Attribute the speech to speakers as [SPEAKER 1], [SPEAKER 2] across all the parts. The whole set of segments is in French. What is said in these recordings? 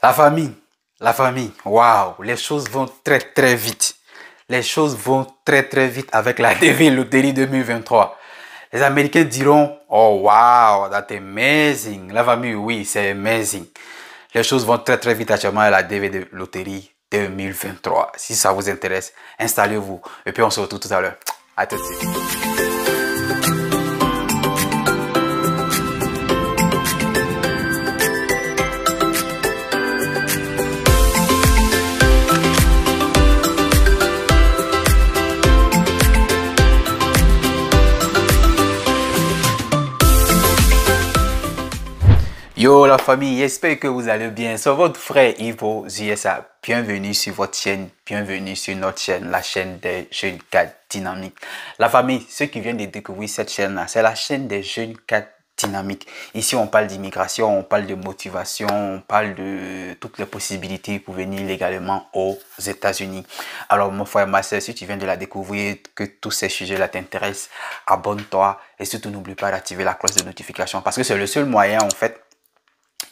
[SPEAKER 1] La famille, waouh, les choses vont très vite. Les choses vont très vite avec la DV Loterie 2023. Les Américains diront, oh wow, that's amazing. La famille, oui, c'est amazing. Les choses vont très vite actuellement à la DV de Loterie 2023. Si ça vous intéresse, installez-vous. Et puis on se retrouve tout à l'heure. À tout de suite. Yo la famille, j'espère que vous allez bien. C'est votre frère Ivo ZSA. Bienvenue sur votre chaîne, bienvenue sur notre chaîne, la chaîne des jeunes cadres dynamiques. La famille, ceux qui viennent de découvrir cette chaîne-là, c'est la chaîne des jeunes cadres dynamiques. Ici, on parle d'immigration, on parle de motivation, on parle de toutes les possibilités pour venir légalement aux États-Unis. Alors mon frère, ma soeur, si tu viens de la découvrir, que tous ces sujets-là t'intéressent, abonne-toi et surtout n'oublie pas d'activer la cloche de notification parce que c'est le seul moyen en fait.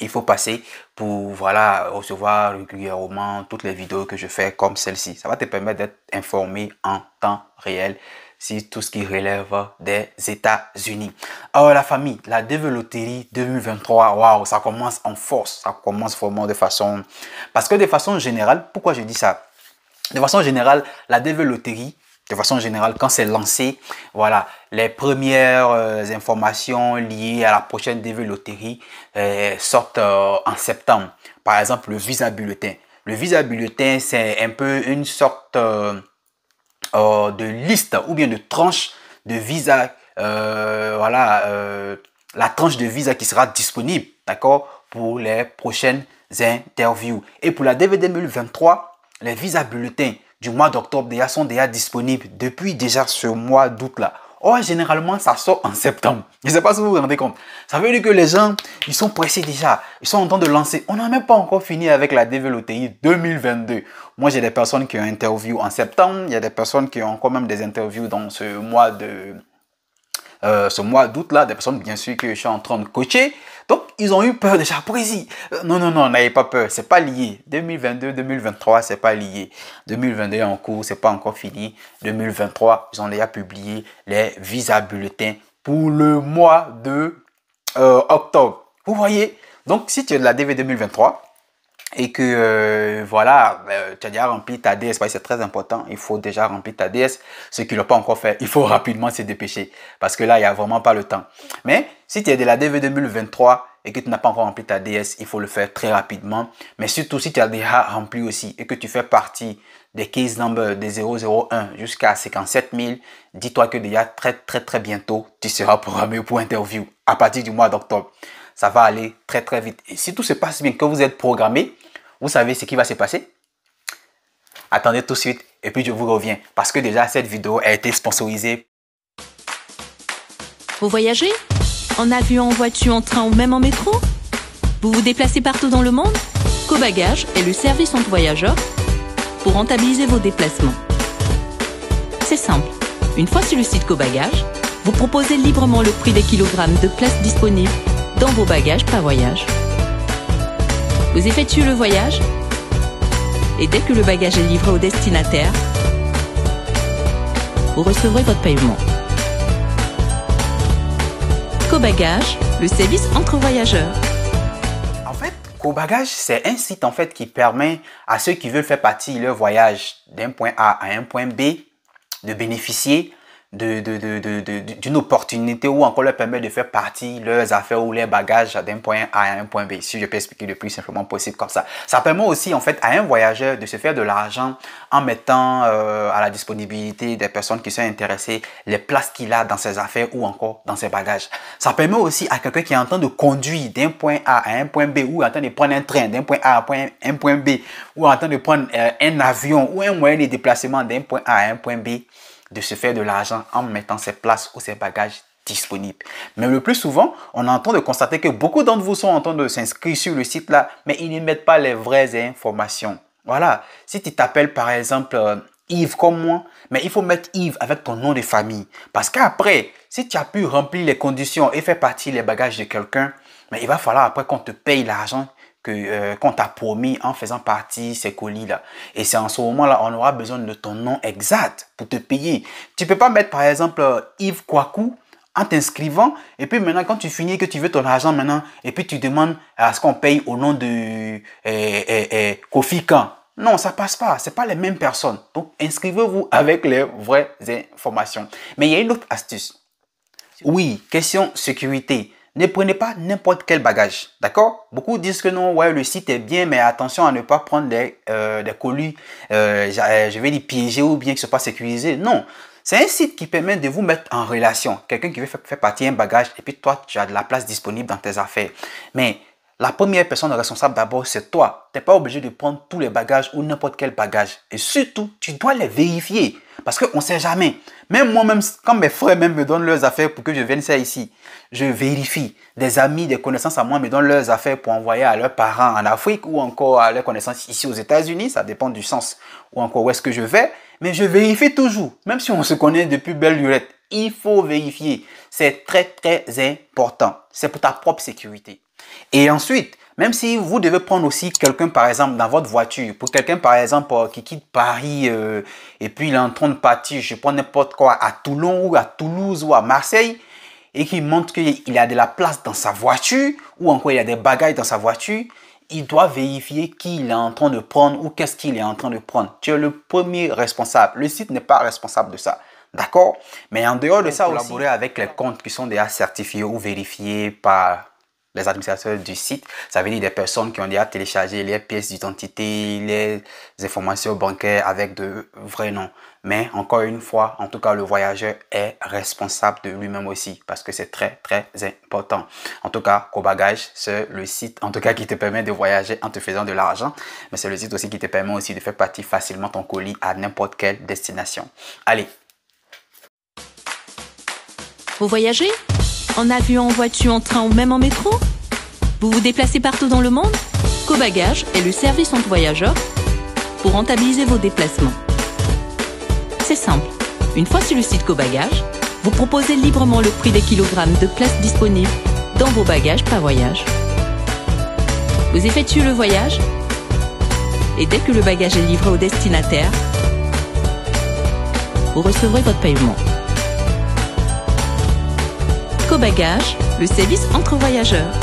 [SPEAKER 1] Il faut passer pour voilà, recevoir régulièrement toutes les vidéos que je fais comme celle-ci. Ça va te permettre d'être informé en temps réel sur tout ce qui relève des États-Unis. Alors la famille, la DV Loterie 2023, waouh, ça commence en force. Ça commence vraiment de façon... Parce que de façon générale, pourquoi je dis ça? De façon générale, la DV Loterie, de façon générale, quand c'est lancé, voilà, les premières informations liées à la prochaine DV Loterie sortent en septembre. Par exemple, le visa bulletin. Le visa bulletin, c'est un peu une sorte de liste ou bien de tranche de visa. Voilà, la tranche de visa qui sera disponible, d'accord, pour les prochaines interviews. Et pour la DV 2023, les visas bulletins du mois d'octobre déjà sont déjà disponibles depuis déjà ce mois d'août là. Or, généralement, ça sort en septembre. Je ne sais pas si vous vous rendez compte. Ça veut dire que les gens, ils sont pressés déjà. Ils sont en train de lancer. On n'a même pas encore fini avec la DV Loterie 2022. Moi, j'ai des personnes qui ont interview en septembre. Il y a des personnes qui ont quand même des interviews dans ce mois d'août là, des personnes bien sûr que je suis en train de coacher. Donc, ils ont eu peur déjà. Précis. Non, n'ayez pas peur. C'est pas lié. 2022, 2023, c'est pas lié. 2022 est en cours, c'est pas encore fini. 2023, ils ont déjà publié les visas bulletins pour le mois de octobre. Vous voyez? Donc, si tu es de la DV 2023, et que voilà, tu as déjà rempli ta DS, c'est très important, il faut déjà remplir ta DS. Ceux qui ne l'ont pas encore fait, il faut rapidement se dépêcher parce que là, il n'y a vraiment pas le temps. Mais si tu es de la DV 2023 et que tu n'as pas encore rempli ta DS, il faut le faire très rapidement. Mais surtout, si tu as déjà rempli aussi et que tu fais partie des case numbers des 001 jusqu'à 57 000, dis-toi que déjà très bientôt, tu seras programmé pour interview à partir du mois d'octobre. Ça va aller très vite. Et si tout se passe bien, que vous êtes programmé, vous savez ce qui va se passer? Attendez tout de suite et puis je vous reviens. Parce que déjà, cette vidéo a été sponsorisée.
[SPEAKER 2] Vous voyagez? En avion, en voiture, en train ou même en métro? Vous vous déplacez partout dans le monde? Cobagage est le service entre voyageurs pour rentabiliser vos déplacements. C'est simple. Une fois sur le site Cobagage, vous proposez librement le prix des kilogrammes de place disponibles dans vos bagages par voyage. Vous effectuez le voyage et dès que le bagage est livré au destinataire, vous recevrez votre paiement. Cobagage, le service entre voyageurs.
[SPEAKER 1] En fait, Cobagage, c'est un site en fait qui permet à ceux qui veulent faire partie de leur voyage d'un point A à un point B de bénéficier d'une opportunité ou encore leur permet de faire partie leurs affaires ou leurs bagages d'un point A à un point B. Si je peux expliquer le plus simplement possible comme ça. Ça permet aussi en fait à un voyageur de se faire de l'argent en mettant à la disponibilité des personnes qui sont intéressées les places qu'il a dans ses affaires ou encore dans ses bagages. Ça permet aussi à quelqu'un qui est en train de conduire d'un point A à un point B ou en train de prendre un train d'un point A à un point B ou en train de prendre un avion ou un moyen de déplacement d'un point A à un point B de se faire de l'argent en mettant ses places ou ses bagages disponibles. Mais le plus souvent, on est en train de constater que beaucoup d'entre vous sont en train de s'inscrire sur le site là, mais ils ne mettent pas les vraies informations. Voilà, si tu t'appelles par exemple Yves comme moi, mais il faut mettre Yves avec ton nom de famille. Parce qu'après, si tu as pu remplir les conditions et faire partie des bagages de quelqu'un, mais il va falloir après qu'on te paye l'argent qu'on t'a promis en faisant partie ces colis-là. Et c'est en ce moment-là, on aura besoin de ton nom exact pour te payer. Tu ne peux pas mettre, par exemple, Yves Kwaku en t'inscrivant. Et puis maintenant, quand tu finis, que tu veux ton argent maintenant, et puis tu demandes à ce qu'on paye au nom de Kofi Kan. Non, ça passe pas. Ce pas les mêmes personnes. Donc, inscrivez-vous avec les vraies informations. Mais il y a une autre astuce. Oui, question sécurité. Ne prenez pas n'importe quel bagage, d'accord? Beaucoup disent que non, ouais, le site est bien, mais attention à ne pas prendre des colis, je vais dire piégés ou bien qui ne sont pas sécurisés. Non, c'est un site qui permet de vous mettre en relation. Quelqu'un qui veut faire partie d'un bagage et puis toi, tu as de la place disponible dans tes affaires. Mais la première personne responsable d'abord, c'est toi. Tu n'es pas obligé de prendre tous les bagages ou n'importe quel bagage. Et surtout, tu dois les vérifier. Parce qu'on ne sait jamais. Même moi-même, quand mes frères même me donnent leurs affaires pour que je vienne ça ici, je vérifie. Des amis, des connaissances à moi me donnent leurs affaires pour envoyer à leurs parents en Afrique ou encore à leurs connaissances ici aux États-Unis. Ça dépend du sens ou encore où est-ce que je vais. Mais je vérifie toujours. Même si on se connaît depuis belle lurette, il faut vérifier. C'est très, très important. C'est pour ta propre sécurité. Et ensuite, même si vous devez prendre aussi quelqu'un, par exemple, dans votre voiture, pour quelqu'un, par exemple, qui quitte Paris et puis il est en train de partir, je prends n'importe quoi, à Toulon ou à Toulouse ou à Marseille, et qui montre qu'il a de la place dans sa voiture ou encore il y a des bagages dans sa voiture, il doit vérifier qui il est en train de prendre ou qu'est-ce qu'il est en train de prendre. Tu es le premier responsable. Le site n'est pas responsable de ça. D'accord? Mais en dehors de ça, collaborer avec les comptes qui sont déjà certifiés ou vérifiés par les administrateurs du site, ça veut dire des personnes qui ont déjà téléchargé les pièces d'identité, les informations bancaires avec de vrais noms. Mais encore une fois, en tout cas, le voyageur est responsable de lui-même aussi parce que c'est très, très important. En tout cas, Cobagage, c'est le site en tout cas qui te permet de voyager en te faisant de l'argent. Mais c'est le site aussi qui te permet aussi de faire partir facilement ton colis à n'importe quelle destination. Allez.
[SPEAKER 2] Vous voyagez? En avion, en voiture, en train ou même en métro? Vous vous déplacez partout dans le monde? Cobagage est le service entre voyageurs pour rentabiliser vos déplacements. C'est simple. Une fois sur le site Cobagage, vous proposez librement le prix des kilogrammes de place disponibles dans vos bagages par voyage. Vous effectuez le voyage et dès que le bagage est livré au destinataire, vous recevrez votre paiement. Cobagage, le service entre voyageurs.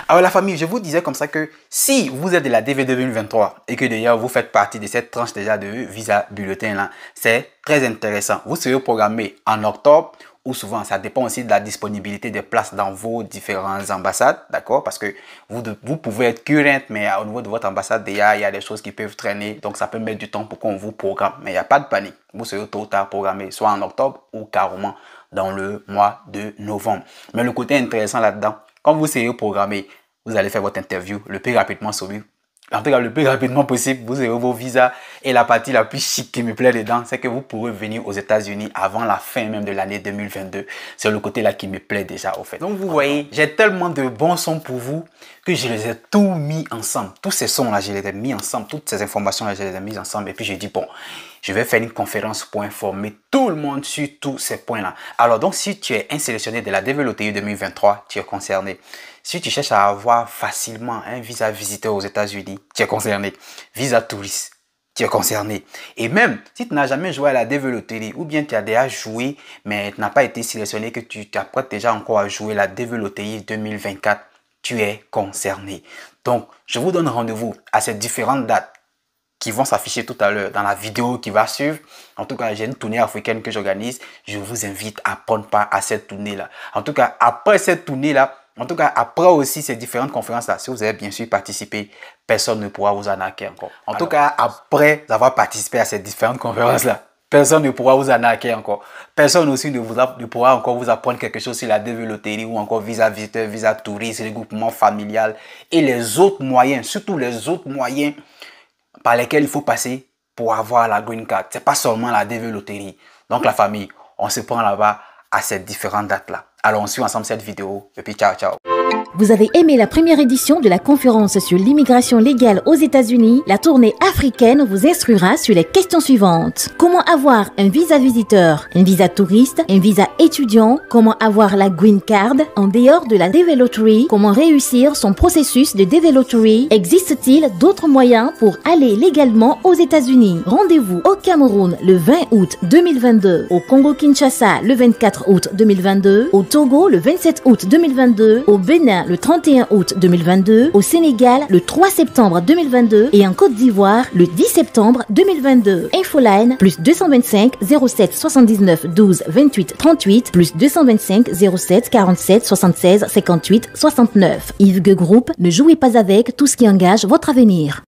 [SPEAKER 1] Alors la famille, je vous disais comme ça que si vous êtes de la DV 2023 et que d'ailleurs vous faites partie de cette tranche déjà de visa bulletin là, c'est très intéressant. Vous serez programmé en octobre ou souvent ça dépend aussi de la disponibilité des places dans vos différentes ambassades, d'accord? Parce que vous pouvez être current, mais au niveau de votre ambassade déjà il y a des choses qui peuvent traîner, donc ça peut mettre du temps pour qu'on vous programme. Mais il n'y a pas de panique, vous serez tôt ou tard programmé, soit en octobre ou carrément dans le mois de novembre. Mais le côté intéressant là-dedans, quand vous serez programmé, vous allez faire votre interview le plus rapidement le plus rapidement possible. Vous aurez vos visas. Et la partie la plus chic qui me plaît dedans, c'est que vous pourrez venir aux États-Unis avant la fin même de l'année 2022. C'est le côté là qui me plaît déjà au fait. Donc vous voyez, j'ai tellement de bons sons pour vous que je les ai tous mis ensemble. Tous ces sons là, je les ai mis ensemble. Toutes ces informations là, je les ai mis ensemble. Et puis j'ai dit bon, je vais faire une conférence pour informer tout le monde sur tous ces points là. Alors donc si tu es un sélectionné de la DVLOTI 2023, tu es concerné. Si tu cherches à avoir facilement un visa visiteur aux États-Unis, tu es concerné. Visa touriste, tu es concerné. Et même si tu n'as jamais joué à la DVLOTI ou bien tu as déjà joué mais tu n'as pas été sélectionné, que tu t'apprêtes déjà encore à jouer la DVLOTI 2024, tu es concerné. Donc, je vous donne rendez-vous à ces différentes dates qui vont s'afficher tout à l'heure dans la vidéo qui va suivre. En tout cas, j'ai une tournée africaine que j'organise. Je vous invite à prendre part à cette tournée-là. En tout cas, après cette tournée-là, en tout cas, après aussi ces différentes conférences-là, si vous avez bien sûr participé, personne ne pourra vous arnaquer encore. En tout cas, après avoir participé à ces différentes conférences-là, personne ne pourra vous arnaquer encore. Personne aussi ne pourra encore vous apprendre quelque chose sur la DVLOTI ou encore visa visiteur, visa touriste, regroupement familial et les autres moyens, surtout les autres moyens par lesquels il faut passer pour avoir la green card. Ce n'est pas seulement la DVLOTI. Donc la famille, on se prend là-bas à ces différentes dates-là. Alors on suit ensemble cette vidéo et puis ciao, ciao.
[SPEAKER 3] Vous avez aimé la première édition de la conférence sur l'immigration légale aux États-Unis? La tournée africaine vous instruira sur les questions suivantes. Comment avoir un visa visiteur, un visa touriste, un visa étudiant? Comment avoir la green card en dehors de la DV Lottery? Comment réussir son processus de DV Lottery? Existe-t-il d'autres moyens pour aller légalement aux États-Unis? Rendez-vous au Cameroun le 20 août 2022, au Congo-Kinshasa le 24 août 2022, au Togo le 27 août 2022, au Bénin le 31 août 2022, au Sénégal le 3 septembre 2022 et en Côte d'Ivoire le 10 septembre 2022. Infoline plus 225 07 79 12 28 38 plus 225 07 47 76 58 69. Yves Group, ne jouez pas avec tout ce qui engage votre avenir.